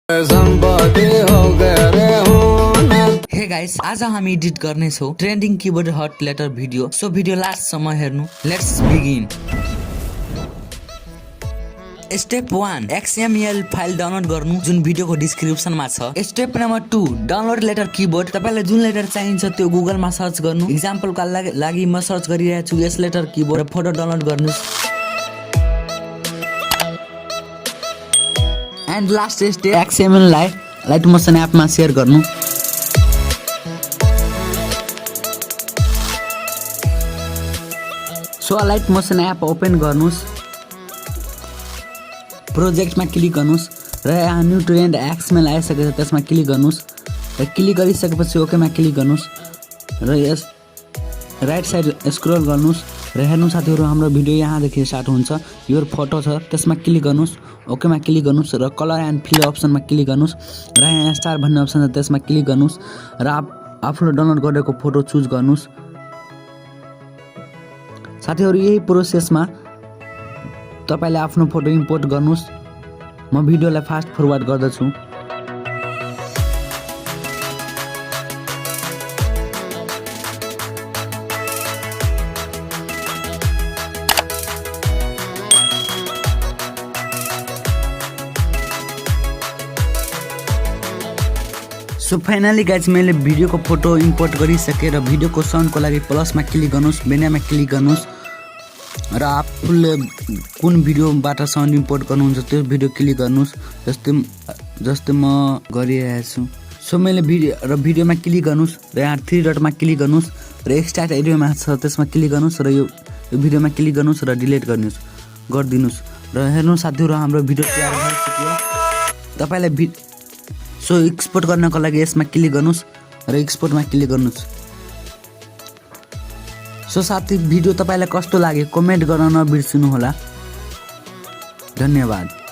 संपत्ति हो गए रे हूँ। हे गाइस, आज हामी एडिट गर्ने छौं trending keyboard heart letter video. So video last सम्म हेर्नु। Let's begin. Step 1 XML file download गर्नु जुन भिडियोको डिस्क्रिप्सनमा छ। Step number 2 download letter keyboard. तपाईलाई जुन लेटर चाहिन्छ त्यो गुगलमा सर्च गर्नु। एक्जाम्पलका लागि म सर्च गरिरहेको छु यस लेटर कीबोर्ड र फोटो डाउनलोड गर्नुस्। एन्ड लास्ट स्टेप XML लाई लाइटमोसन एपमा शेयर गर्नु। सो लाइटमोसन एप ओपन गर्नुस्। प्रोजेक्टमा क्लिक गर्नुस् र यहाँ न्यू ट्रेन्ड XML आइसकेछ त्यसमा क्लिक गर्नुस् र क्लिक गरिसकेपछि ओकेमा क्लिक गर्नुस् र यस राइट साइड स्क्रोल गर्नुस् र हेर्नु साथीहरु हाम्रो भिडियो यहाँदेखि स्टार्ट हुन्छ। यो फोटो छ त्यसमा क्लिक गर्नुस्, ओकेमा क्लिक गर्नुस् र कलर एन्ड फिल अप्सनमा क्लिक गर्नुस् र यहाँ स्टार भन्ने अप्सन छ त्यसमा क्लिक गर्नुस् र आफूले डाउनलोड गरेको फोटो चुज गर्नुस्। साथीहरु यही प्रोसेसमा तपाईले आफ्नो फोटो इम्पोर्ट गर्नुस्। म भिडियोलाई फास्ट फरवर्ड गर्दछु। सो फाइनली गाइज मैले भिडियोको फोटो इम्पोर्ट गरिसके र भिडियोको साउन्डको लागि प्लसमा क्लिक गर्नुस्, बेनामा क्लिक गर्नुस् र आफूले कुन भिडियोबाट साउन्ड इम्पोर्ट गर्नुहुन्छ त्यो भिडियो क्लिक गर्नुस्। जस्तै म गरिरहेको छु। सो मैले भिडियोमा क्लिक गर्नुस् र यहाँ 3 डटमा क्लिक गर्नुस् र एक्सट्र्याक्ट एरियामा छ त्यसमा क्लिक गर्नुस् र यो भिडियोमा क्लिक गर्नुस् र डिलिट गरिदिनुस् र हेर्नु साथीहरु हाम्रो भिडियो तयार भइसक्यो। तपाईलाई सो एक्सपोर्ट गर्नको लागि यसमा क्लिक गर्नुस् र एक्सपोर्टमा क्लिक गर्नुस्। सो साथी भिडियो तपाईलाई कस्तो लाग्यो कमेन्ट गर्न नबिर्सनु होला। धन्यवाद।